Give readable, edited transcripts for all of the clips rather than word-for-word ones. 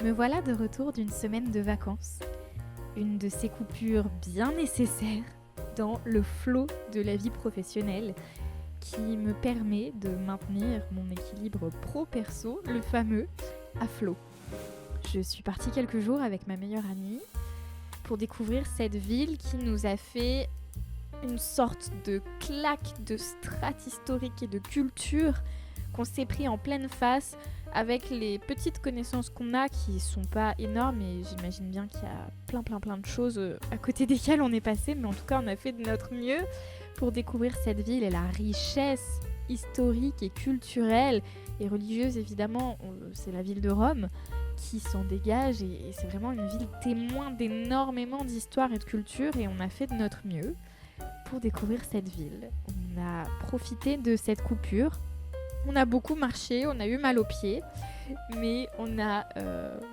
Me voilà de retour d'une semaine de vacances. Une de ces coupures bien nécessaires dans le flot de la vie professionnelle qui me permet de maintenir mon équilibre pro-perso, le fameux à flot. Je suis partie quelques jours avec ma meilleure amie pour découvrir cette ville qui nous a fait une sorte de claque de strate historique et de culture qu'on s'est pris en pleine face avec les petites connaissances qu'on a qui sont pas énormes, et j'imagine bien qu'il y a plein de choses à côté desquelles on est passé, mais en tout cas on a fait de notre mieux pour découvrir cette ville et la richesse historique et culturelle et religieuse évidemment. C'est la ville de Rome qui s'en dégage et c'est vraiment une ville témoin d'énormément d'histoire et de culture, et on a fait de notre mieux pour découvrir cette ville. On a profité de cette coupure. On a beaucoup marché, on a eu mal aux pieds, mais on a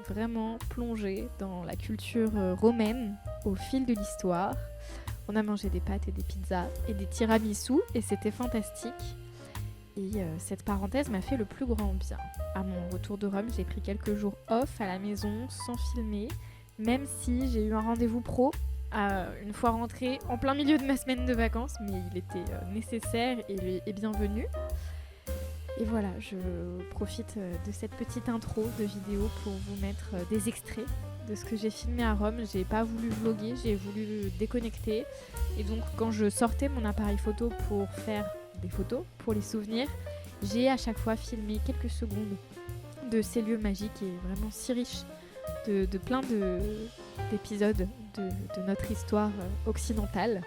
vraiment plongé dans la culture romaine au fil de l'histoire. On a mangé des pâtes et des pizzas et des tiramisu et c'était fantastique. Et cette parenthèse m'a fait le plus grand bien. À mon retour de Rome, j'ai pris quelques jours off à la maison sans filmer, même si j'ai eu un rendez-vous pro une fois rentrée en plein milieu de ma semaine de vacances, mais il était nécessaire et bienvenu. Et voilà, je profite de cette petite intro de vidéo pour vous mettre des extraits de ce que j'ai filmé à Rome. J'ai pas voulu vlogger, j'ai voulu déconnecter. Et donc quand je sortais mon appareil photo pour faire des photos, pour les souvenirs, j'ai à chaque fois filmé quelques secondes de ces lieux magiques et vraiment si riches de plein d'épisodes de notre histoire occidentale.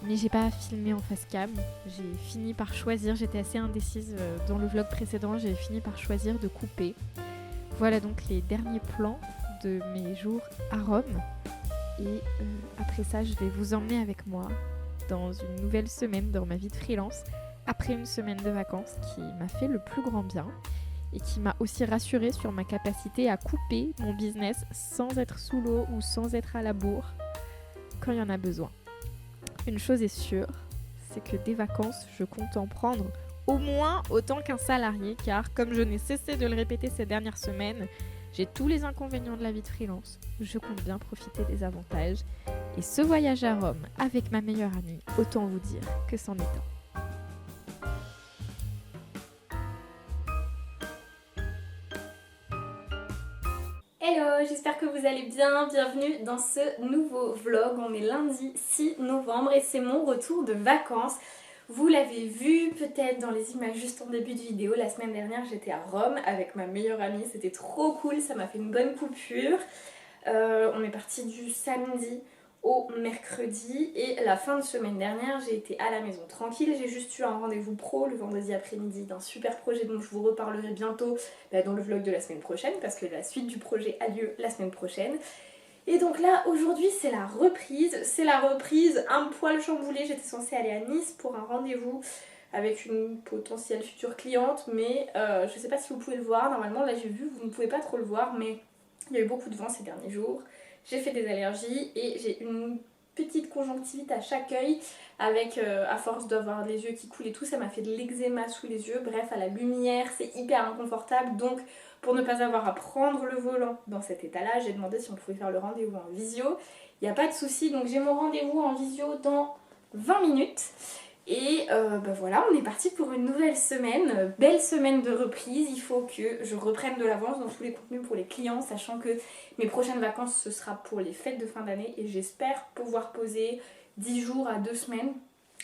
Mais j'ai pas filmé en face cam, j'ai fini par choisir, j'étais assez indécise dans le vlog précédent, j'ai fini par choisir de couper. Voilà donc les derniers plans de mes jours à Rome. Et après ça, je vais vous emmener avec moi dans une nouvelle semaine dans ma vie de freelance, après une semaine de vacances qui m'a fait le plus grand bien et qui m'a aussi rassurée sur ma capacité à couper mon business sans être sous l'eau ou sans être à la bourre quand il y en a besoin. Une chose est sûre, c'est que des vacances, je compte en prendre au moins autant qu'un salarié, car comme je n'ai cessé de le répéter ces dernières semaines, j'ai tous les inconvénients de la vie de freelance. Je compte bien profiter des avantages. Et ce voyage à Rome avec ma meilleure amie, autant vous dire que c'en est un. Hello, j'espère que vous allez bien, bienvenue dans ce nouveau vlog. On est lundi 6 novembre et c'est mon retour de vacances. Vous l'avez vu peut-être dans les images juste en début de vidéo, la semaine dernière j'étais à Rome avec ma meilleure amie, c'était trop cool, ça m'a fait une bonne coupure. On est parti du samedi au mercredi et la fin de semaine dernière j'ai été à la maison tranquille. J'ai juste eu un rendez-vous pro le vendredi après-midi d'un super projet dont je vous reparlerai bientôt dans le vlog de la semaine prochaine, parce que la suite du projet a lieu la semaine prochaine. Et donc là aujourd'hui c'est la reprise un poil chamboulée. J'étais censée aller à Nice pour un rendez-vous avec une potentielle future cliente, mais je sais pas si vous pouvez le voir, normalement là j'ai vu, vous ne pouvez pas trop le voir, mais il y a eu beaucoup de vent ces derniers jours. J'ai fait des allergies et j'ai une petite conjonctivite à chaque œil avec, à force d'avoir les yeux qui coulent et tout, ça m'a fait de l'eczéma sous les yeux. Bref, à la lumière, c'est hyper inconfortable. Donc, pour ne pas avoir à prendre le volant dans cet état-là, j'ai demandé si on pouvait faire le rendez-vous en visio. Il n'y a pas de souci, donc j'ai mon rendez-vous en visio dans 20 minutes. Et voilà, on est parti pour une nouvelle semaine, belle semaine de reprise. Il faut que je reprenne de l'avance dans tous les contenus pour les clients, sachant que mes prochaines vacances ce sera pour les fêtes de fin d'année et j'espère pouvoir poser 10 jours à 2 semaines.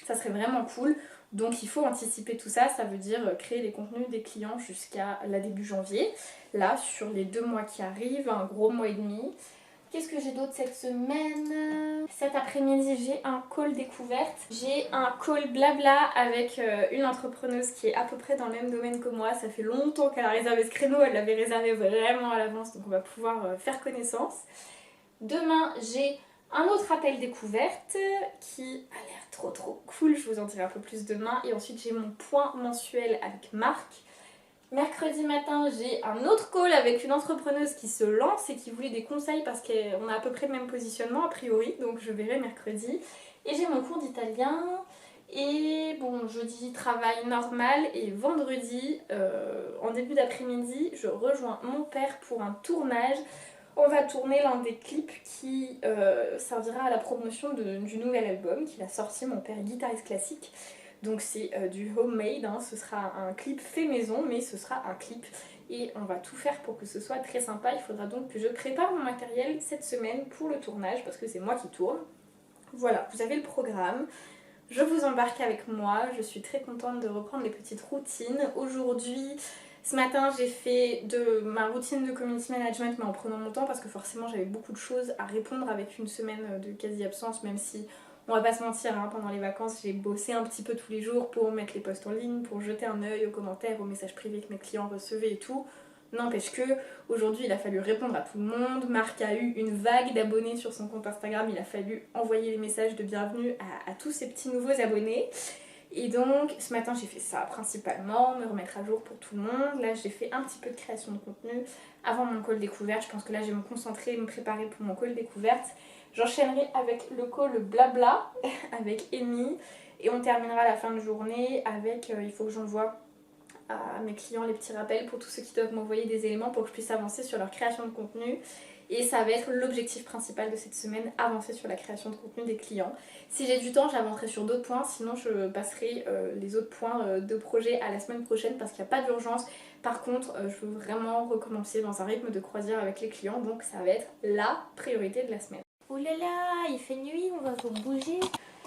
Ça serait vraiment cool, donc il faut anticiper tout ça, ça veut dire créer les contenus des clients jusqu'à la début janvier. Là, sur les 2 mois qui arrivent, un gros mois et demi. Qu'est-ce que j'ai d'autre cette semaine? Cet après-midi, j'ai un call découverte. J'ai un call blabla avec une entrepreneuse qui est à peu près dans le même domaine que moi. Ça fait longtemps qu'elle a réservé ce créneau, elle l'avait réservé vraiment à l'avance, donc on va pouvoir faire connaissance. Demain, j'ai un autre appel découverte qui a l'air trop cool, je vous en dirai un peu plus demain. Et ensuite, j'ai mon point mensuel avec Marc. Mercredi matin, j'ai un autre call avec une entrepreneuse qui se lance et qui voulait des conseils parce qu'on a à peu près le même positionnement a priori, donc je verrai mercredi. Et j'ai mon cours d'italien Et bon, jeudi, travail normal. Et vendredi, en début d'après-midi, je rejoins mon père pour un tournage. On va tourner l'un des clips qui servira à la promotion du nouvel album qu'il a sorti. Mon père est guitariste classique. Donc c'est du homemade, hein. Ce sera un clip fait maison, mais ce sera un clip. Et on va tout faire pour que ce soit très sympa. Il faudra donc que je prépare mon matériel cette semaine pour le tournage, parce que c'est moi qui tourne. Voilà, vous avez le programme. Je vous embarque avec moi. Je suis très contente de reprendre les petites routines. Aujourd'hui, ce matin, j'ai fait de ma routine de community management, mais en prenant mon temps, parce que forcément j'avais beaucoup de choses à répondre avec une semaine de quasi-absence, même si on va pas se mentir, hein, pendant les vacances, j'ai bossé un petit peu tous les jours pour mettre les posts en ligne, pour jeter un œil aux commentaires, aux messages privés que mes clients recevaient et tout. N'empêche que, aujourd'hui, il a fallu répondre à tout le monde. Marc a eu une vague d'abonnés sur son compte Instagram. Il a fallu envoyer les messages de bienvenue à tous ces petits nouveaux abonnés. Et donc, ce matin, j'ai fait ça principalement, me remettre à jour pour tout le monde. Là, j'ai fait un petit peu de création de contenu avant mon call découverte. Je pense que là, je vais me concentrer et me préparer pour mon call découverte. J'enchaînerai avec le call blabla avec Amy. Et on terminera la fin de journée avec, il faut que j'envoie à mes clients les petits rappels pour tous ceux qui doivent m'envoyer des éléments pour que je puisse avancer sur leur création de contenu. Et ça va être l'objectif principal de cette semaine, avancer sur la création de contenu des clients. Si j'ai du temps, j'avancerai sur d'autres points, sinon je passerai les autres points de projet à la semaine prochaine parce qu'il n'y a pas d'urgence. Par contre, je veux vraiment recommencer dans un rythme de croisière avec les clients, donc ça va être la priorité de la semaine. Oh là là, il fait nuit, on va vous bouger.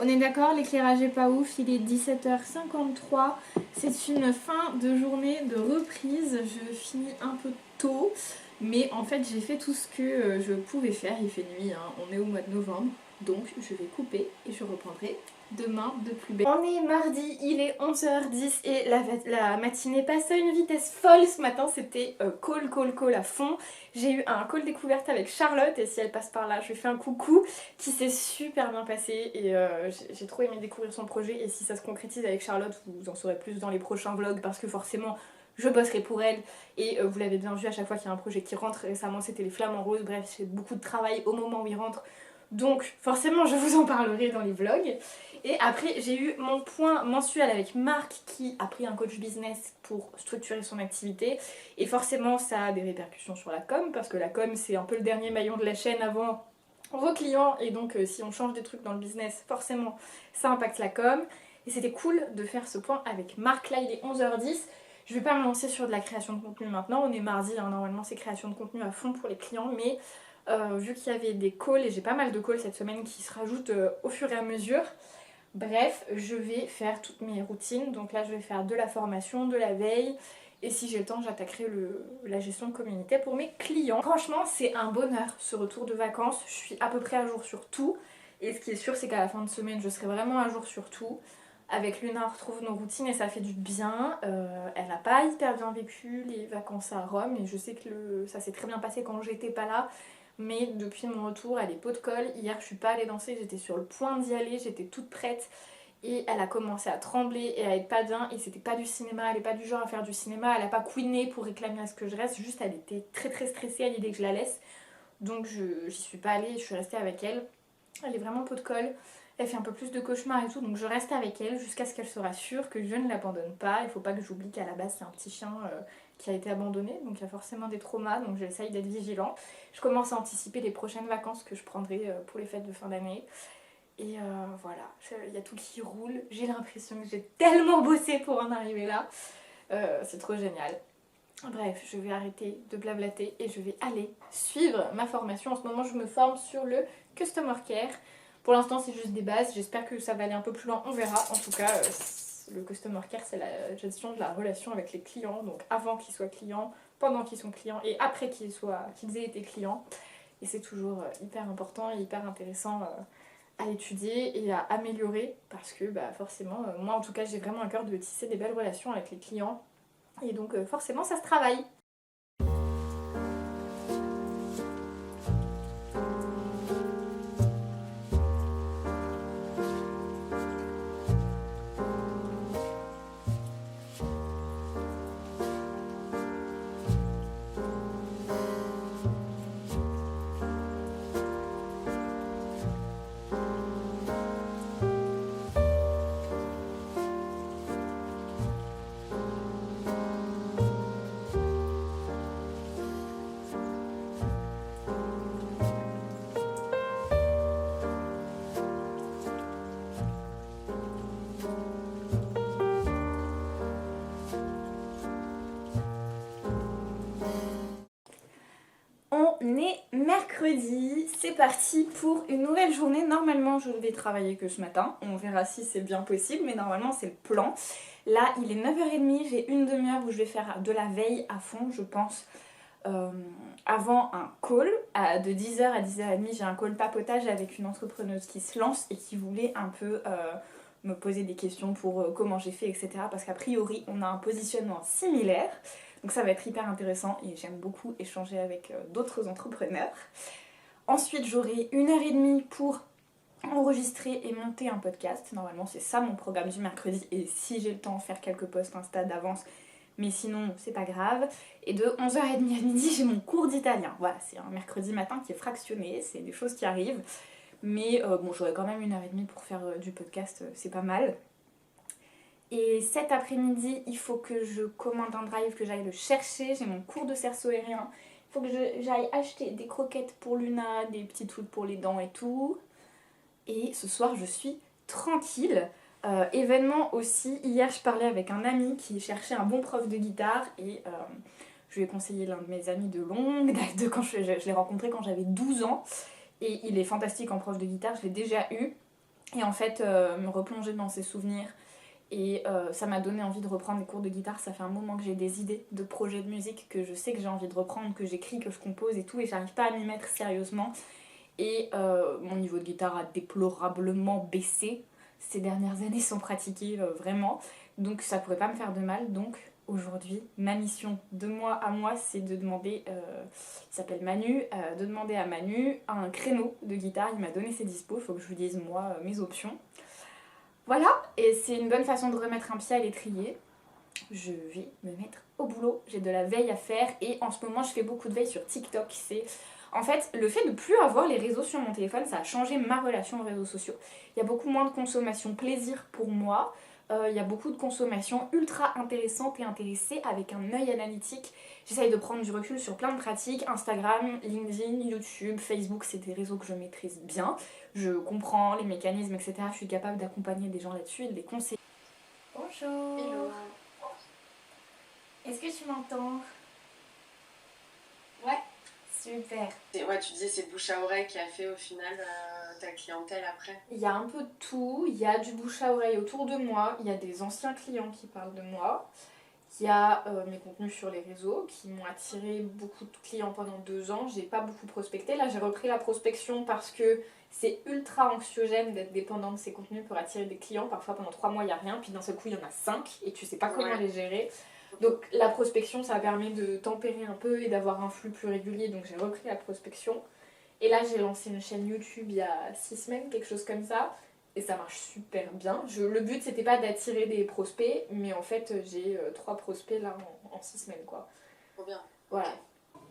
On est d'accord, l'éclairage est pas ouf, il est 17h53. C'est une fin de journée de reprise. Je finis un peu tôt, mais en fait j'ai fait tout ce que je pouvais faire. Il fait nuit, hein. On est au mois de novembre, donc je vais couper et je reprendrai demain de plus belle. On est mardi, il est 11h10 et la matinée passe à une vitesse folle. Ce matin c'était call à fond. J'ai eu un call découverte avec Charlotte et si elle passe par là je lui fais un coucou, qui s'est super bien passé et j'ai trop aimé découvrir son projet. Et si ça se concrétise avec Charlotte, vous en saurez plus dans les prochains vlogs parce que forcément je bosserai pour elle et vous l'avez bien vu, à chaque fois qu'il y a un projet qui rentre. Récemment c'était les Flamants Roses, bref j'ai beaucoup de travail au moment où il rentre, donc forcément je vous en parlerai dans les vlogs. Et après j'ai eu mon point mensuel avec Marc qui a pris un coach business pour structurer son activité. Et forcément ça a des répercussions sur la com, parce que la com c'est un peu le dernier maillon de la chaîne avant vos clients. Et donc si on change des trucs dans le business, forcément ça impacte la com. Et c'était cool de faire ce point avec Marc. Là il est 11h10. Je vais pas me lancer sur de la création de contenu maintenant, on est mardi, hein, normalement c'est création de contenu à fond pour les clients, mais vu qu'il y avait des calls, et j'ai pas mal de calls cette semaine qui se rajoutent au fur et à mesure, bref, je vais faire toutes mes routines. Donc là je vais faire de la formation, de la veille, et si j'ai le temps j'attaquerai la gestion de communauté pour mes clients. Franchement c'est un bonheur ce retour de vacances, je suis à peu près à jour sur tout, et ce qui est sûr c'est qu'à la fin de semaine je serai vraiment à jour sur tout. Avec Luna on retrouve nos routines et ça fait du bien. Elle n'a pas hyper bien vécu les vacances à Rome et je sais que ça s'est très bien passé quand j'étais pas là. Mais depuis mon retour, elle est pot de colle. Hier je suis pas allée danser, j'étais sur le point d'y aller, j'étais toute prête. Et elle a commencé à trembler et à être pas bien, et c'était pas du cinéma, elle est pas du genre à faire du cinéma, elle a pas couiné pour réclamer à ce que je reste, juste elle était très stressée à l'idée que je la laisse. Donc j'y suis pas allée, je suis restée avec elle. Elle est vraiment pot de colle. Elle fait un peu plus de cauchemars et tout, donc je reste avec elle jusqu'à ce qu'elle se rassure que je ne l'abandonne pas. Il faut pas que j'oublie qu'à la base c'est un petit chien qui a été abandonné, donc il y a forcément des traumas, donc j'essaye d'être vigilant. Je commence à anticiper les prochaines vacances que je prendrai pour les fêtes de fin d'année. Et voilà, il y a tout qui roule. J'ai l'impression que j'ai tellement bossé pour en arriver là. C'est trop génial. Bref, je vais arrêter de blablater et je vais aller suivre ma formation. En ce moment je me forme sur le Customer Care. Pour l'instant c'est juste des bases, j'espère que ça va aller un peu plus loin, on verra. En tout cas le Customer Care c'est la gestion de la relation avec les clients, donc avant qu'ils soient clients, pendant qu'ils sont clients et après qu'ils aient été clients. Et c'est toujours hyper important et hyper intéressant à étudier et à améliorer, parce que forcément, moi en tout cas j'ai vraiment à cœur de tisser des belles relations avec les clients, et donc forcément ça se travaille. mercredi, c'est parti pour une nouvelle journée. Normalement, je vais travailler que ce matin. On verra si c'est bien possible, mais normalement, c'est le plan. Là, il est 9h30, j'ai une demi-heure où je vais faire de la veille à fond, je pense. Avant un call, de 10h à 10h30, j'ai un call papotage avec une entrepreneuse qui se lance et qui voulait un peu me poser des questions pour comment j'ai fait, etc. Parce qu'a priori, on a un positionnement similaire. Donc ça va être hyper intéressant et j'aime beaucoup échanger avec d'autres entrepreneurs. Ensuite, j'aurai 1h30 pour enregistrer et monter un podcast. Normalement, c'est ça mon programme du mercredi. Et si j'ai le temps, faire quelques posts Insta d'avance. Mais sinon, c'est pas grave. Et de 11h30 à midi, j'ai mon cours d'italien. Voilà, c'est un mercredi matin qui est fractionné. C'est des choses qui arrivent. Mais bon, j'aurai quand même 1h30 pour faire du podcast. C'est pas mal. Et cet après-midi, il faut que je commande un drive, que j'aille le chercher. J'ai mon cours de cerceau aérien. Il faut que j'aille acheter des croquettes pour Luna, des petits trucs pour les dents et tout. Et ce soir, je suis tranquille. Événement aussi, hier, je parlais avec un ami qui cherchait un bon prof de guitare. Et je lui ai conseillé l'un de mes amis de longue date, de quand je l'ai rencontré quand j'avais 12 ans. Et il est fantastique en prof de guitare, je l'ai déjà eu. Et en fait, me replonger dans ses souvenirs. Et ça m'a donné envie de reprendre des cours de guitare. Ça fait un moment que j'ai des idées de projets de musique que je sais que j'ai envie de reprendre, que j'écris, que je compose et tout, et j'arrive pas à m'y mettre sérieusement. Et mon niveau de guitare a déplorablement baissé ces dernières années sans pratiquer vraiment. Donc ça pourrait pas me faire de mal. Donc aujourd'hui, ma mission de moi à moi, c'est de demander, il s'appelle Manu, de demander à Manu un créneau de guitare. Il m'a donné ses dispos, il faut que je vous dise moi mes options. Voilà, et c'est une bonne façon de remettre un pied à l'étrier. Je vais me mettre au boulot, j'ai de la veille à faire et en ce moment je fais beaucoup de veille sur TikTok. En fait, le fait de plus avoir les réseaux sur mon téléphone, ça a changé ma relation aux réseaux sociaux. Il y a beaucoup moins de consommation plaisir pour moi. Il y a beaucoup de consommation ultra intéressante et intéressée avec un œil analytique. J'essaye de prendre du recul sur plein de pratiques. Instagram, LinkedIn, YouTube, Facebook, c'est des réseaux que je maîtrise bien. Je comprends les mécanismes, etc. Je suis capable d'accompagner des gens là-dessus et de les conseiller. Bonjour. Hello. Est-ce que tu m'entends? Ouais. Super. Ouais, tu disais c'est le bouche à oreille qui a fait au final ta clientèle après. Il y a un peu de tout, il y a du bouche à oreille autour de moi, il y a des anciens clients qui parlent de moi, il y a mes contenus sur les réseaux qui m'ont attiré beaucoup de clients pendant 2 ans. J'ai pas beaucoup prospecté, là j'ai repris la prospection parce que c'est ultra anxiogène d'être dépendant de ces contenus pour attirer des clients. Parfois pendant 3 mois il n'y a rien, puis d'un seul coup il y en a 5 et tu sais pas comment les gérer. Donc la prospection ça permet de tempérer un peu et d'avoir un flux plus régulier, donc j'ai repris la prospection. Et là j'ai lancé une chaîne YouTube il y a 6 semaines, quelque chose comme ça, et ça marche super bien. Le but c'était pas d'attirer des prospects, mais en fait j'ai 3 prospects là en 6 semaines quoi. Trop bien. Voilà.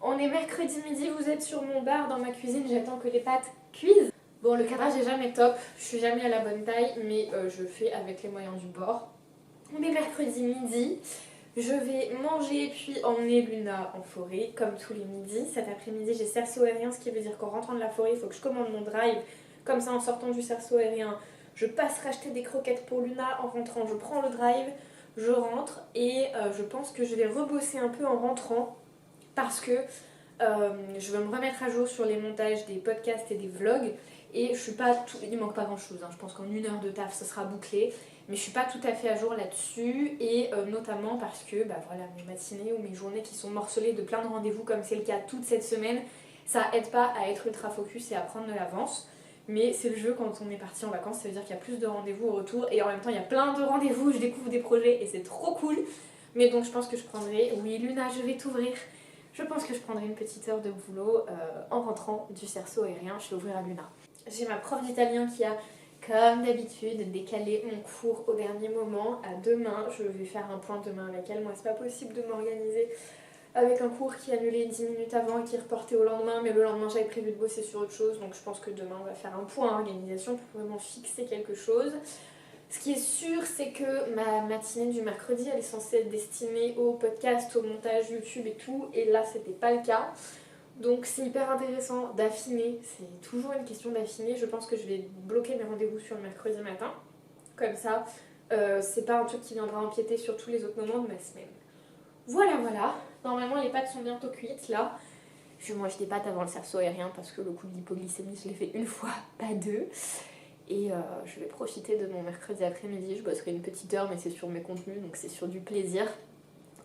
On est mercredi midi, vous êtes sur mon bar dans ma cuisine, j'attends que les pâtes cuisent. Bon, le cadrage est jamais top, je suis jamais à la bonne taille, mais je fais avec les moyens du bord. On est mercredi midi. Je vais manger puis emmener Luna en forêt, comme tous les midis. Cet après-midi, j'ai cerceau aérien, ce qui veut dire qu'en rentrant de la forêt, il faut que je commande mon drive. Comme ça, en sortant du cerceau aérien, je passe racheter des croquettes pour Luna. En rentrant, je prends le drive, je rentre et je pense que je vais rebosser un peu en rentrant parce que je veux me remettre à jour sur les montages des podcasts et des vlogs. Et je suis pas tout... il manque pas grand chose, hein. Je pense qu'en 1 heure de taf, ce sera bouclé. Mais je suis pas tout à fait à jour là-dessus, et notamment parce que voilà, mes matinées ou mes journées qui sont morcelées de plein de rendez-vous comme c'est le cas toute cette semaine, ça aide pas à être ultra focus et à prendre de l'avance. Mais c'est le jeu quand on est parti en vacances, ça veut dire qu'il y a plus de rendez-vous au retour, et en même temps il y a plein de rendez-vous, je découvre des projets et c'est trop cool. Mais donc je pense que je prendrai, oui Luna je vais t'ouvrir, je pense que je prendrai une petite heure de boulot en rentrant du cerceau aérien, je vais ouvrir à Luna. J'ai ma prof d'italien qui a comme d'habitude décalé mon cours au dernier moment à demain. Je vais faire un point demain avec elle. Moi c'est pas possible de m'organiser avec un cours qui est annulé 10 minutes avant et qui est reporté au lendemain, mais le lendemain j'avais prévu de bosser sur autre chose, donc je pense que demain on va faire un point organisation pour vraiment fixer quelque chose. Ce qui est sûr, c'est que ma matinée du mercredi elle est censée être destinée au podcast, au montage YouTube et tout, et là c'était pas le cas. Donc c'est hyper intéressant d'affiner, c'est toujours une question d'affiner. Je pense que je vais bloquer mes rendez-vous sur le mercredi matin. Comme ça, c'est pas un truc qui viendra empiéter sur tous les autres moments de ma semaine. Voilà. Normalement les pâtes sont bientôt cuites là. Je mange des pâtes avant le cerceau aérien parce que le coup de l'hypoglycémie, je l'ai fait une fois, pas deux. Et je vais profiter de mon mercredi après-midi. Je bosserai une petite heure, mais c'est sur mes contenus, donc c'est sur du plaisir.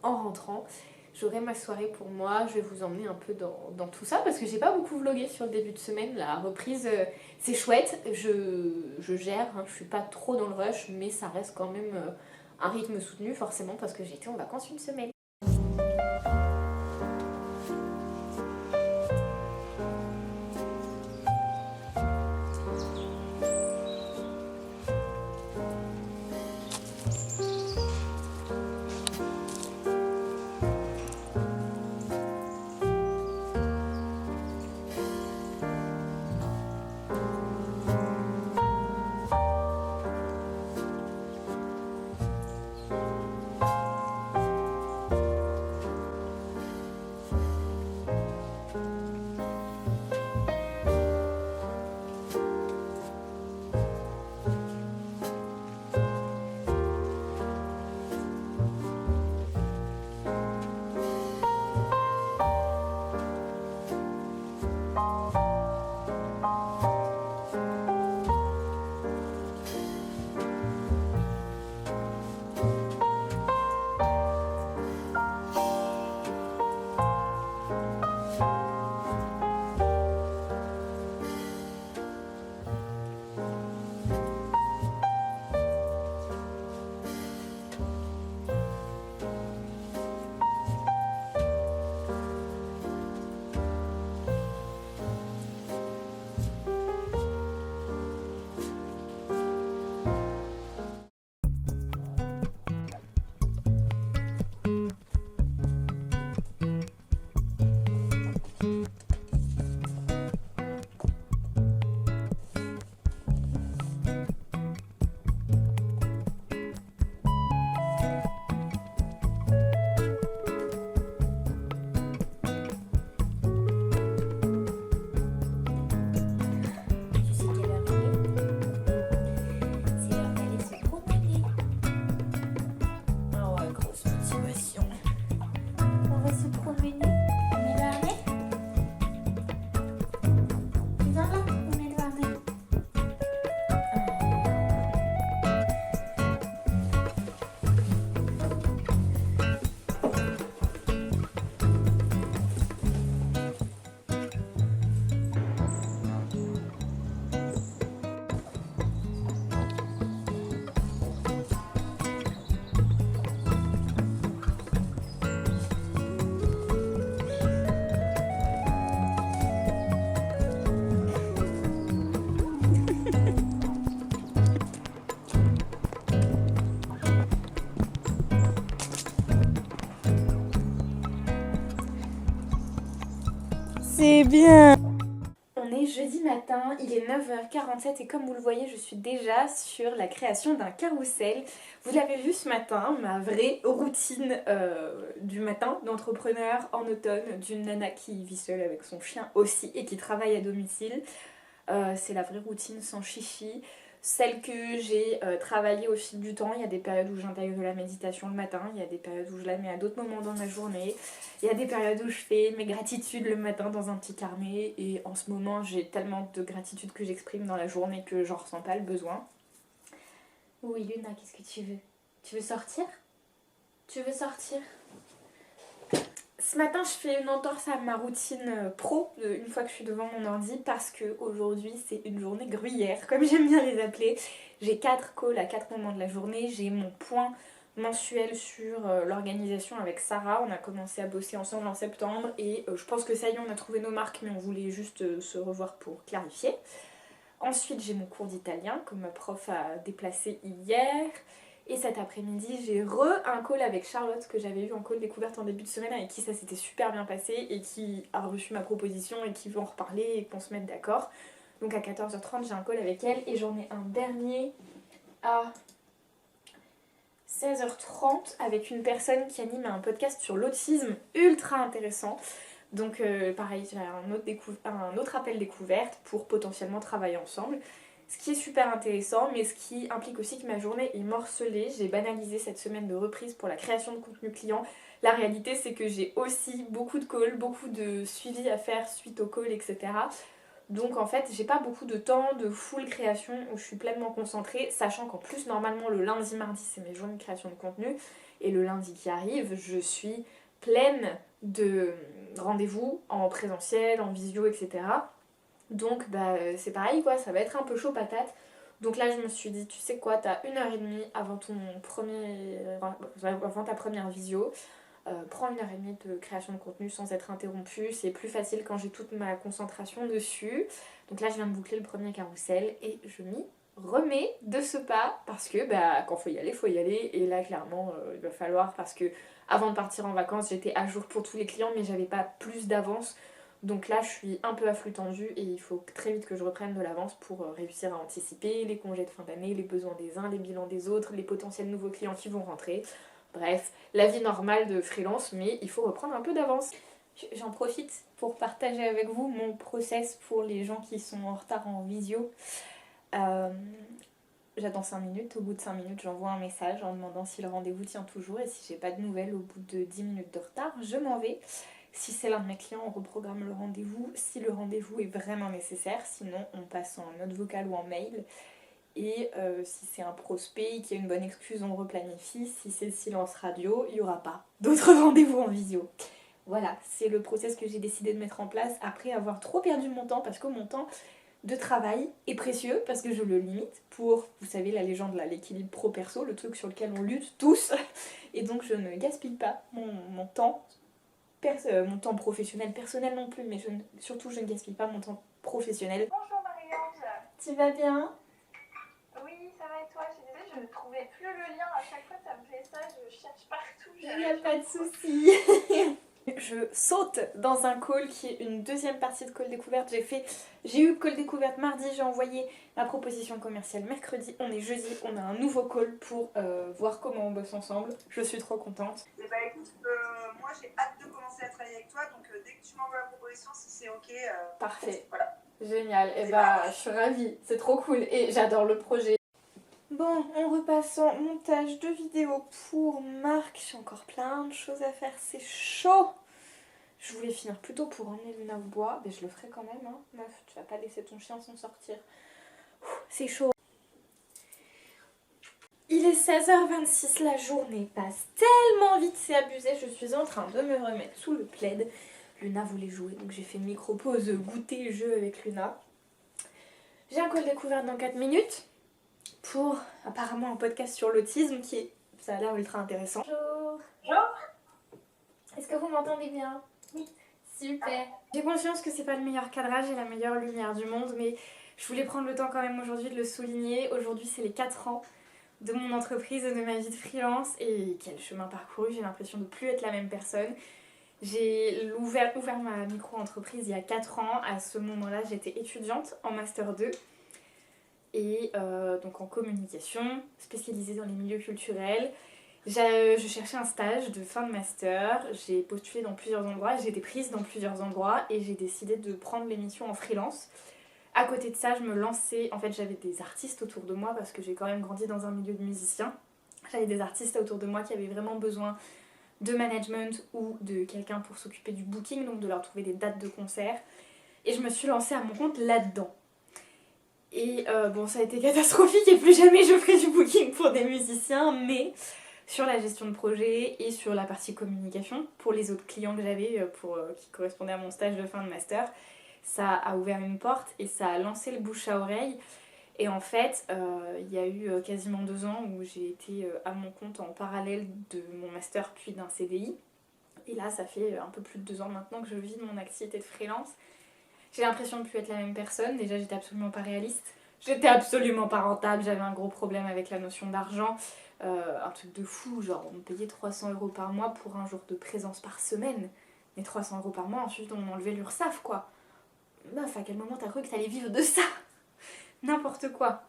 En rentrant, j'aurai ma soirée pour moi. Je vais vous emmener un peu dans tout ça parce que j'ai pas beaucoup vlogué sur le début de semaine. La reprise, c'est chouette. Je gère, hein, je suis pas trop dans le rush, mais ça reste quand même un rythme soutenu, forcément, parce que j'étais en vacances une semaine. C'est bien. On est jeudi matin, il est 9h47 et comme vous le voyez, je suis déjà sur la création d'un carrousel. Vous l'avez vu ce matin, ma vraie routine du matin d'entrepreneur en automne, d'une nana qui vit seule avec son chien aussi et qui travaille à domicile. C'est la vraie routine sans chichi. Celle que j'ai travaillée au fil du temps. Il y a des périodes où j'intègre de la méditation le matin, il y a des périodes où je la mets à d'autres moments dans ma journée, il y a des périodes où je fais mes gratitudes le matin dans un petit carnet, et en ce moment j'ai tellement de gratitude que j'exprime dans la journée que j'en ressens pas le besoin. Oui Luna, qu'est-ce que tu veux? Tu veux sortir? Tu veux sortir? Ce matin, je fais une entorse à ma routine pro une fois que je suis devant mon ordi parce que aujourd'hui c'est une journée gruyère, comme j'aime bien les appeler. J'ai 4 calls à 4 moments de la journée, j'ai mon point mensuel sur l'organisation avec Sarah. On a commencé à bosser ensemble en septembre et je pense que ça y est, on a trouvé nos marques, mais on voulait juste se revoir pour clarifier. Ensuite, j'ai mon cours d'italien que ma prof a déplacé hier. Et cet après-midi, j'ai un call avec Charlotte que j'avais eu en call découverte en début de semaine, avec qui ça s'était super bien passé et qui a reçu ma proposition et qui veut en reparler et qu'on se mette d'accord. Donc à 14h30, j'ai un call avec elle et j'en ai un dernier à 16h30 avec une personne qui anime un podcast sur l'autisme ultra intéressant. Donc pareil, j'ai un autre appel découverte pour potentiellement travailler ensemble. Ce qui est super intéressant, mais ce qui implique aussi que ma journée est morcelée. J'ai banalisé cette semaine de reprise pour la création de contenu client. La réalité, c'est que j'ai aussi beaucoup de calls, beaucoup de suivi à faire suite aux calls, etc. Donc en fait, j'ai pas beaucoup de temps de full création où je suis pleinement concentrée, sachant qu'en plus, normalement, le lundi, mardi, c'est mes journées de création de contenu. Et le lundi qui arrive, je suis pleine de rendez-vous en présentiel, en visio, etc. Donc c'est pareil quoi, ça va être un peu chaud patate. Donc là je me suis dit, tu sais quoi, t'as 1h30 avant avant ta première visio. Prends 1h30 de création de contenu sans être interrompue. C'est plus facile quand j'ai toute ma concentration dessus. Donc là je viens de boucler le premier carrousel et je m'y remets de ce pas parce que quand faut y aller, faut y aller. Et là clairement il va falloir parce que avant de partir en vacances j'étais à jour pour tous les clients mais j'avais pas plus d'avance. Donc là, je suis un peu à flux tendu et il faut très vite que je reprenne de l'avance pour réussir à anticiper les congés de fin d'année, les besoins des uns, les bilans des autres, les potentiels nouveaux clients qui vont rentrer. Bref, la vie normale de freelance, mais il faut reprendre un peu d'avance. J'en profite pour partager avec vous mon process pour les gens qui sont en retard en visio. J'attends 5 minutes, au bout de 5 minutes j'envoie un message en demandant si le rendez-vous tient toujours et si j'ai pas de nouvelles au bout de 10 minutes de retard, je m'en vais. Si c'est l'un de mes clients, on reprogramme le rendez-vous. Si le rendez-vous est vraiment nécessaire, sinon on passe en note vocale ou en mail. Et si c'est un prospect qui a une bonne excuse, on replanifie. Si c'est le silence radio, il n'y aura pas d'autres rendez-vous en visio. Voilà, c'est le process que j'ai décidé de mettre en place après avoir trop perdu mon temps, parce que mon temps de travail est précieux, parce que je le limite pour, vous savez, la légende là, l'équilibre pro-perso, le truc sur lequel on lutte tous. Et donc je ne gaspille pas mon temps. Mon temps professionnel, personnel non plus, mais surtout je ne gaspille pas mon temps professionnel. Bonjour Marie-Ange. Tu vas bien? Oui, ça va et toi? Je suis désolée, je ne trouvais plus le lien. À chaque fois, ça me fait ça. Je cherche partout. Il n'y a pas de souci. Je saute dans un call qui est une deuxième partie de call découverte. J'ai eu call découverte mardi, j'ai envoyé ma proposition commerciale mercredi. On est jeudi, on a un nouveau call pour voir comment on bosse ensemble. Je suis trop contente. Et bah écoute, moi j'ai hâte de commencer à travailler avec toi, donc dès que tu m'envoies la proposition, si c'est ok. Parfait. Voilà. Génial. Et je suis ravie. C'est trop cool et j'adore le projet. Bon, on repasse en montage de vidéo pour Marc. J'ai encore plein de choses à faire, c'est chaud. Je voulais finir plus tôt pour emmener Luna au bois, mais je le ferai quand même, hein. Meuf, tu vas pas laisser ton chien s'en sortir. C'est chaud. Il est 16h26, la journée passe tellement vite, c'est abusé. Je suis en train de me remettre sous le plaid. Luna voulait jouer, donc j'ai fait micro-pause, goûter jeu avec Luna. J'ai un call découverte dans 4 minutes pour apparemment un podcast sur l'autisme ça a l'air ultra intéressant. Bonjour. Bonjour. Est-ce que vous m'entendez bien? Oui. Super. J'ai conscience que c'est pas le meilleur cadrage et la meilleure lumière du monde, mais je voulais prendre le temps quand même aujourd'hui de le souligner. Aujourd'hui, c'est les 4 ans de mon entreprise et de ma vie de freelance et quel chemin parcouru. J'ai l'impression de plus être la même personne. J'ai ouvert ma micro-entreprise il y a 4 ans. À ce moment-là, j'étais étudiante en Master 2 et donc en communication, spécialisée dans les milieux culturels. Je cherchais un stage de fin de master, j'ai postulé dans plusieurs endroits, j'ai été prise dans plusieurs endroits et j'ai décidé de prendre l'émission en freelance. À côté de ça, je me lançais, en fait j'avais des artistes autour de moi parce que j'ai quand même grandi dans un milieu de musiciens. J'avais des artistes autour de moi qui avaient vraiment besoin de management ou de quelqu'un pour s'occuper du booking, donc de leur trouver des dates de concert. Et je me suis lancée à mon compte là-dedans. Et ça a été catastrophique et plus jamais je ferai du booking pour des musiciens, mais sur la gestion de projet et sur la partie communication pour les autres clients que j'avais qui correspondaient à mon stage de fin de master, ça a ouvert une porte et ça a lancé le bouche à oreille. Et en fait, il y a eu quasiment 2 ans où j'ai été à mon compte en parallèle de mon master puis d'un CDI. Et là, ça fait un peu plus de 2 ans maintenant que je vis de mon activité de freelance. J'ai l'impression de ne plus être la même personne. Déjà, j'étais absolument pas réaliste. J'étais absolument pas rentable. J'avais un gros problème avec la notion d'argent. Un truc de fou, genre on me payait 300 € par mois pour un jour de présence par semaine. Mais 300 € par mois, ensuite on m'enlevait l'URSSAF quoi. Meuf, à quel moment t'as cru que t'allais vivre de ça? N'importe quoi.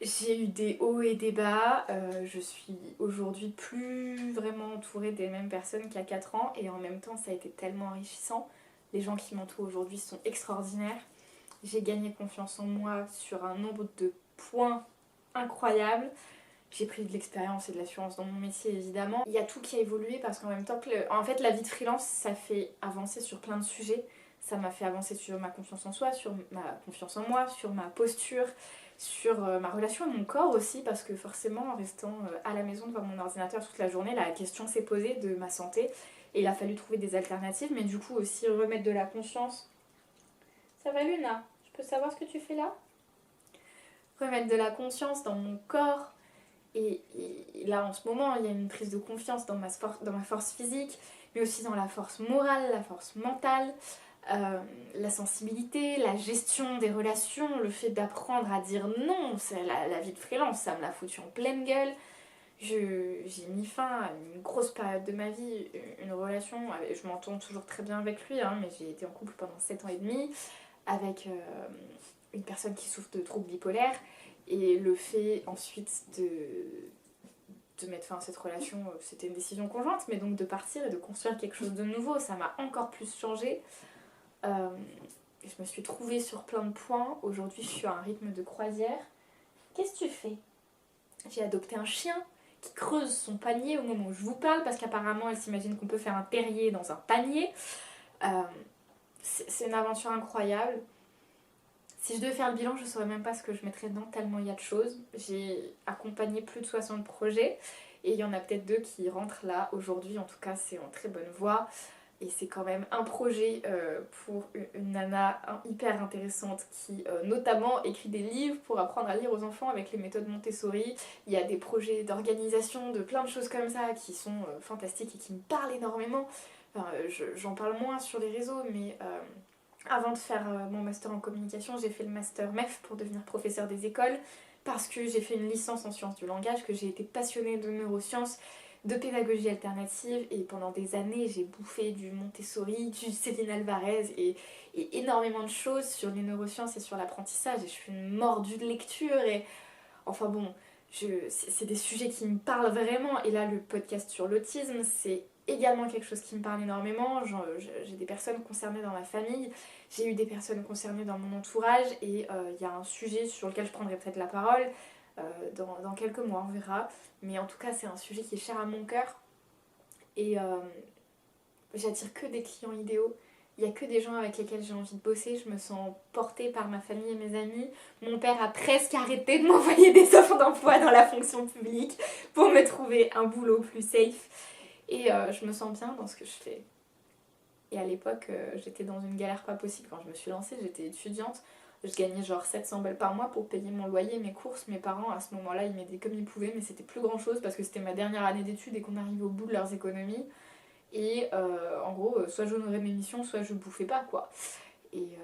J'ai eu des hauts et des bas. Je suis aujourd'hui plus vraiment entourée des mêmes personnes qu'il y a 4 ans et en même temps ça a été tellement enrichissant. Les gens qui m'entourent aujourd'hui sont extraordinaires. J'ai gagné confiance en moi sur un nombre de points incroyables. J'ai pris de l'expérience et de l'assurance dans mon métier évidemment. Il y a tout qui a évolué parce qu'en même temps que en fait la vie de freelance ça fait avancer sur plein de sujets. Ça m'a fait avancer sur ma confiance en soi, sur ma confiance en moi, sur ma posture, sur ma relation à mon corps aussi parce que forcément en restant à la maison devant mon ordinateur toute la journée, la question s'est posée de ma santé et il a fallu trouver des alternatives mais du coup aussi remettre de la conscience. Ça va Luna? Je peux savoir ce que tu fais là? Remettre de la conscience dans mon corps. Et là, en ce moment, il y a une prise de confiance dans ma force physique, mais aussi dans la force morale, la force mentale, la sensibilité, la gestion des relations, le fait d'apprendre à dire non. C'est la vie de freelance, ça me l'a foutu en pleine gueule. J'ai mis fin à une grosse période de ma vie, une relation, je m'entends toujours très bien avec lui, hein, mais j'ai été en couple pendant 7 ans et demi, avec une personne qui souffre de troubles bipolaires. Et le fait ensuite de mettre fin à cette relation, c'était une décision conjointe, mais donc de partir et de construire quelque chose de nouveau, ça m'a encore plus changé. Je me suis trouvée sur plein de points. Aujourd'hui, je suis à un rythme de croisière. Qu'est-ce que tu fais? J'ai adopté un chien qui creuse son panier au moment où je vous parle, parce qu'apparemment, elle s'imagine qu'on peut faire un terrier dans un panier. C'est une aventure incroyable. Si je devais faire le bilan, je ne saurais même pas ce que je mettrais dedans, tellement il y a de choses. J'ai accompagné plus de 60 projets et il y en a peut-être 2 qui rentrent là aujourd'hui. En tout cas, c'est en très bonne voie. Et c'est quand même un projet pour une nana hyper intéressante qui notamment écrit des livres pour apprendre à lire aux enfants avec les méthodes Montessori. Il y a des projets d'organisation, de plein de choses comme ça qui sont fantastiques et qui me parlent énormément. Enfin, j'en parle moins sur les réseaux, mais... Avant de faire mon master en communication, j'ai fait le master MEF pour devenir professeur des écoles parce que j'ai fait une licence en sciences du langage, que j'ai été passionnée de neurosciences, de pédagogie alternative et pendant des années j'ai bouffé du Montessori, du Céline Alvarez et énormément de choses sur les neurosciences et sur l'apprentissage et je suis une mordue de lecture et enfin bon, c'est des sujets qui me parlent vraiment et là le podcast sur l'autisme c'est également quelque chose qui me parle énormément. J'ai des personnes concernées dans ma famille, j'ai eu des personnes concernées dans mon entourage et il y a un sujet sur lequel je prendrai peut-être la parole dans quelques mois, on verra. Mais en tout cas, c'est un sujet qui est cher à mon cœur et j'attire que des clients idéaux. Il n'y a que des gens avec lesquels j'ai envie de bosser, je me sens portée par ma famille et mes amis. Mon père a presque arrêté de m'envoyer des offres d'emploi dans la fonction publique pour me trouver un boulot plus safe. Et je me sens bien dans ce que je fais. Et à l'époque, j'étais dans une galère pas possible. Quand je me suis lancée, j'étais étudiante. Je gagnais genre 700 balles par mois pour payer mon loyer, mes courses. Mes parents, à ce moment-là, ils m'aidaient comme ils pouvaient, mais c'était plus grand-chose parce que c'était ma dernière année d'études et qu'on arrivait au bout de leurs économies. Et en gros, soit j'honorais mes missions, soit je bouffais pas, quoi. Et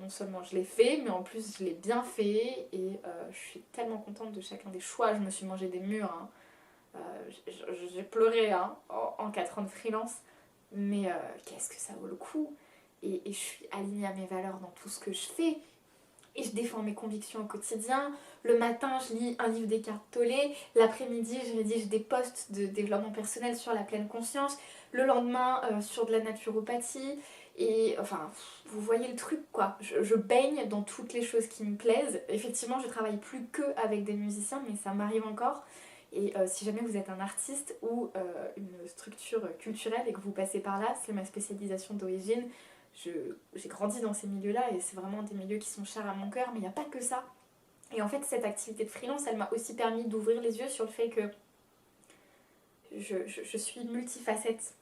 non seulement je l'ai fait, mais en plus je l'ai bien fait. Et je suis tellement contente de chacun des choix. Je me suis mangé des murs, hein. J'ai pleuré hein, en 4 ans de freelance, mais qu'est-ce que ça vaut le coup et je suis alignée à mes valeurs dans tout ce que je fais et je défends mes convictions au quotidien. Le matin, je lis un livre d'Eckhart Tolle, l'après-midi, je rédige des posts de développement personnel sur la pleine conscience, le lendemain, sur de la naturopathie. Et enfin, vous voyez le truc quoi, je baigne dans toutes les choses qui me plaisent. Effectivement, je travaille plus que avec des musiciens, mais ça m'arrive encore. Et si jamais vous êtes un artiste ou une structure culturelle et que vous passez par là, c'est ma spécialisation d'origine. J'ai grandi dans ces milieux-là et c'est vraiment des milieux qui sont chers à mon cœur, mais il n'y a pas que ça. Et en fait, cette activité de freelance, elle m'a aussi permis d'ouvrir les yeux sur le fait que je suis multifacette.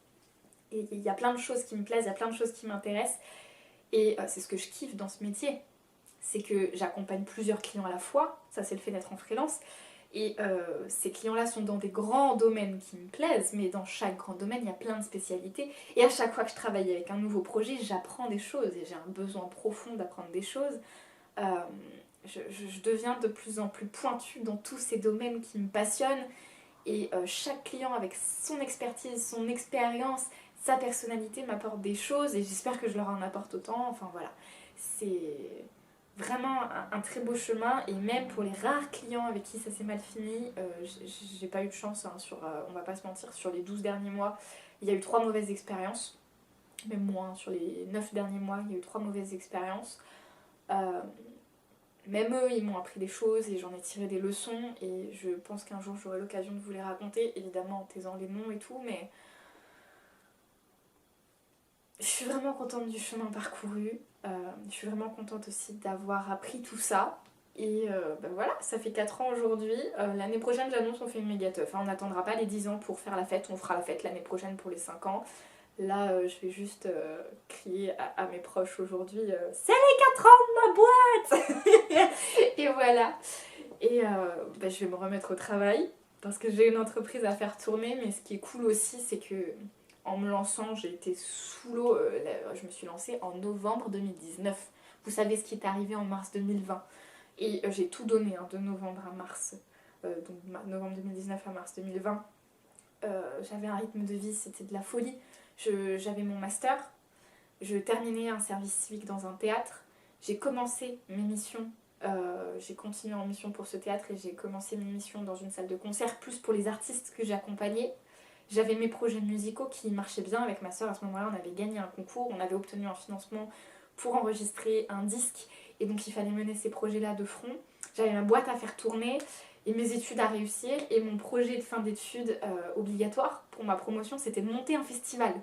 Et il y a plein de choses qui me plaisent, il y a plein de choses qui m'intéressent. Et c'est ce que je kiffe dans ce métier. C'est que j'accompagne plusieurs clients à la fois, ça c'est le fait d'être en freelance. Et ces clients-là sont dans des grands domaines qui me plaisent, mais dans chaque grand domaine, il y a plein de spécialités. Et à chaque fois que je travaille avec un nouveau projet, j'apprends des choses et j'ai un besoin profond d'apprendre des choses. Je deviens de plus en plus pointue dans tous ces domaines qui me passionnent. Et chaque client avec son expertise, son expérience, sa personnalité m'apporte des choses et j'espère que je leur en apporte autant. Enfin voilà, c'est... vraiment un très beau chemin et même pour les rares clients avec qui ça s'est mal fini, j'ai pas eu de chance hein, on va pas se mentir, sur les 12 derniers mois, il y a eu 3 mauvaises expériences, même moins, sur les 9 derniers mois, il y a eu 3 mauvaises expériences. Même eux, ils m'ont appris des choses et j'en ai tiré des leçons et je pense qu'un jour j'aurai l'occasion de vous les raconter, évidemment en taisant les noms et tout, mais je suis vraiment contente du chemin parcouru. Je suis vraiment contente aussi d'avoir appris tout ça. Et voilà, ça fait 4 ans aujourd'hui. L'année prochaine, j'annonce, on fait une méga teuf. On n'attendra pas les 10 ans pour faire la fête, on fera la fête l'année prochaine pour les 5 ans. Là, je vais juste crier à mes proches aujourd'hui c'est les 4 ans de ma boîte. Et voilà. Et je vais me remettre au travail parce que j'ai une entreprise à faire tourner. Mais ce qui est cool aussi, c'est que en me lançant, j'ai été sous l'eau. Je me suis lancée en novembre 2019. Vous savez ce qui est arrivé en mars 2020. Et j'ai tout donné de novembre à mars. Donc novembre 2019 à mars 2020. J'avais un rythme de vie, c'était de la folie. J'avais mon master, je terminais un service civique dans un théâtre, j'ai commencé mes missions, j'ai continué en mission pour ce théâtre et j'ai commencé mes missions dans une salle de concert, plus pour les artistes que j'accompagnais. J'avais mes projets musicaux qui marchaient bien avec ma soeur. À ce moment-là, on avait gagné un concours, on avait obtenu un financement pour enregistrer un disque et donc il fallait mener ces projets-là de front. J'avais ma boîte à faire tourner et mes études à réussir et mon projet de fin d'études obligatoire pour ma promotion, c'était de monter un festival.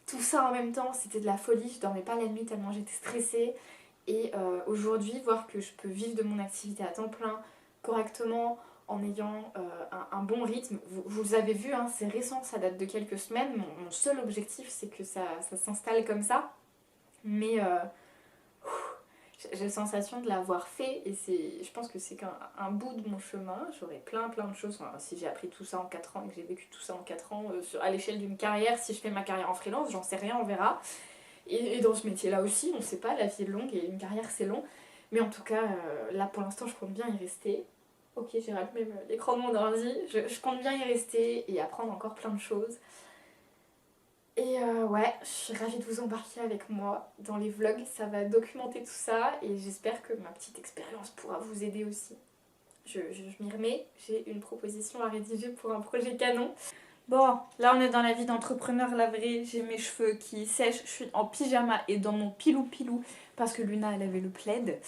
Tout ça en même temps, c'était de la folie, je dormais pas la nuit tellement j'étais stressée. Et aujourd'hui, voir que je peux vivre de mon activité à temps plein, correctement, en ayant un bon rythme. Vous avez vu, c'est récent, ça date de quelques semaines. Mon seul objectif, c'est que ça s'installe comme ça. Mais j'ai la sensation de l'avoir fait et je pense que c'est qu'un bout de mon chemin. J'aurai plein de choses. Si j'ai appris tout ça en 4 ans et que j'ai vécu tout ça en 4 ans à l'échelle d'une carrière, si je fais ma carrière en freelance, j'en sais rien, on verra. Et dans ce métier-là aussi, on ne sait pas, la vie est longue et une carrière c'est long. Mais en tout cas, là pour l'instant, je compte bien y rester. Ok, j'ai rallumé l'écran de mon ordi. Je compte bien y rester et apprendre encore plein de choses. Et je suis ravie de vous embarquer avec moi dans les vlogs. Ça va documenter tout ça et j'espère que ma petite expérience pourra vous aider aussi. Je m'y remets. J'ai une proposition à rédiger pour un projet canon. Bon, là on est dans la vie d'entrepreneur, la vraie. J'ai mes cheveux qui sèchent, je suis en pyjama et dans mon pilou parce que Luna elle avait le plaid.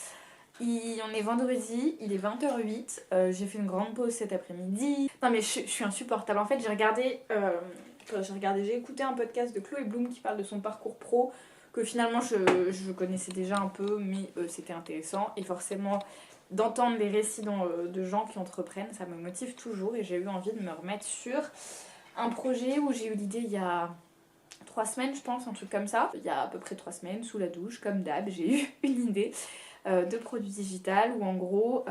On est vendredi, il est 20h08, j'ai fait une grande pause cet après-midi. Non mais je suis insupportable. En fait j'ai écouté un podcast de Chloé Bloom qui parle de son parcours pro que finalement je connaissais déjà un peu mais c'était intéressant et forcément d'entendre les récits de gens qui entreprennent ça me motive toujours et j'ai eu envie de me remettre sur un projet où j'ai eu l'idée il y a 3 semaines je pense, un truc comme ça. Il y a à peu près 3 semaines, sous la douche, comme d'hab, j'ai eu une idée de produit digital où en gros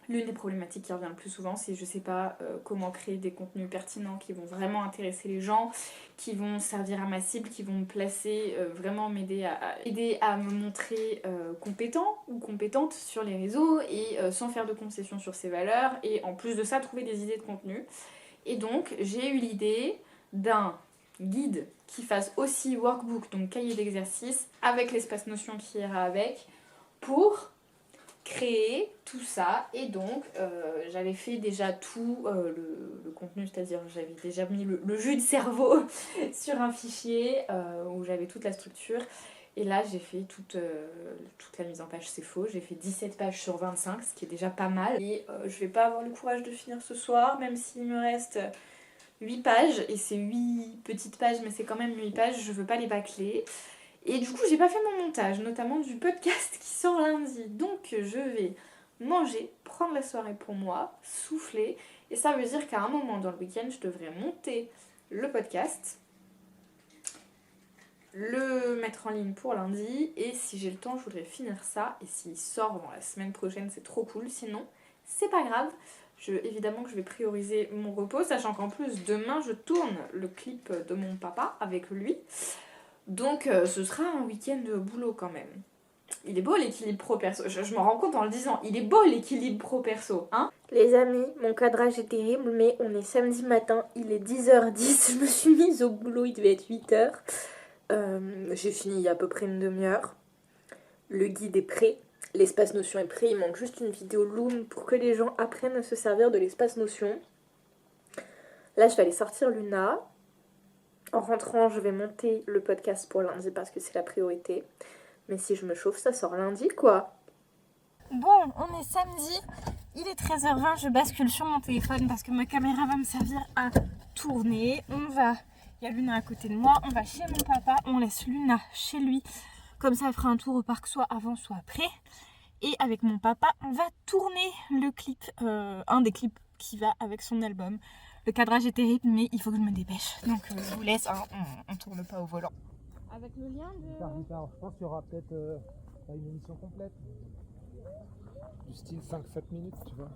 l'une des problématiques qui revient le plus souvent c'est je sais pas comment créer des contenus pertinents qui vont vraiment intéresser les gens, qui vont servir à ma cible, qui vont me placer, vraiment m'aider à me montrer compétent ou compétente sur les réseaux et sans faire de concessions sur ses valeurs et en plus de ça trouver des idées de contenu. Et donc j'ai eu l'idée d'un guide qui fasse aussi workbook, donc cahier d'exercice, avec l'espace Notion qui ira avec, pour créer tout ça. Et donc j'avais fait déjà tout le contenu, c'est-à-dire j'avais déjà mis le jus de cerveau sur un fichier où j'avais toute la structure. Et là j'ai fait toute la mise en page, c'est faux, j'ai fait 17 pages sur 25, ce qui est déjà pas mal. Et je vais pas avoir le courage de finir ce soir, même s'il me reste 8 pages, et c'est 8 petites pages, mais c'est quand même 8 pages, je veux pas les bâcler. Et du coup, j'ai pas fait mon montage, notamment du podcast qui sort lundi. Donc, je vais manger, prendre la soirée pour moi, souffler. Et ça veut dire qu'à un moment dans le week-end, je devrais monter le podcast, le mettre en ligne pour lundi. Et si j'ai le temps, je voudrais finir ça. Et s'il sort dans la semaine prochaine, c'est trop cool. Sinon, c'est pas grave. Évidemment que je vais prioriser mon repos, sachant qu'en plus, demain, je tourne le clip de mon papa avec lui. Donc ce sera un week-end de boulot quand même. Il est beau l'équilibre pro-perso, je m'en rends compte en le disant, il est beau l'équilibre pro-perso, hein. Les amis, mon cadrage est terrible, mais on est samedi matin, il est 10h10, je me suis mise au boulot, il devait être 8h. J'ai fini il y a à peu près une demi-heure. Le guide est prêt, l'espace Notion est prêt, il manque juste une vidéo Loom pour que les gens apprennent à se servir de l'espace Notion. Là je vais aller sortir Luna. En rentrant, je vais monter le podcast pour lundi parce que c'est la priorité. Mais si je me chauffe, ça sort lundi, quoi. Bon, on est samedi, il est 13h20, je bascule sur mon téléphone parce que ma caméra va me servir à tourner. Il y a Luna à côté de moi, on va chez mon papa, on laisse Luna chez lui. Comme ça, elle fera un tour au parc soit avant, soit après. Et avec mon papa, on va tourner le clip, un des clips qui va avec son album. Le cadrage est terrible, mais il faut que je me dépêche. Donc je vous laisse, hein, on tourne pas au volant. Avec le lien de... Je pense qu'il y aura peut-être une émission complète. Du style 5-7 minutes, tu vois.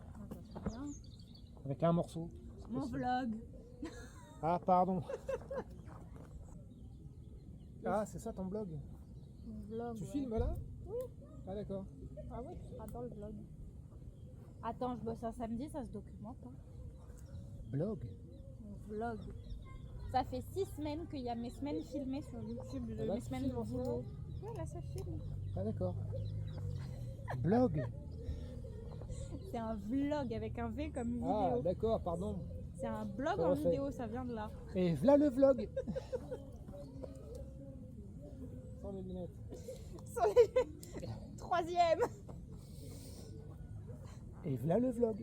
Avec un morceau. Mon vlog. Ah, pardon. Ah, c'est ça ton blog? Mon vlog, Tu ouais. filmes là? Oui. Ah, d'accord. Ah oui, tu seras dans le vlog. Attends, je bosse un samedi, ça se documente. Hein. Blog? Mon vlog. Ça fait 6 semaines qu'il y a mes semaines filmées sur YouTube. Ah là, mes tu semaines filmes en ce moment? vidéo. Ouais, là ça filme. Ah, d'accord. Blog? C'est un vlog avec un V comme vidéo. Ah, d'accord, pardon. C'est un blog Ça en va faire. vidéo, ça vient de là. Et voilà le vlog. Sans les lunettes. Troisième. Et voilà le vlog.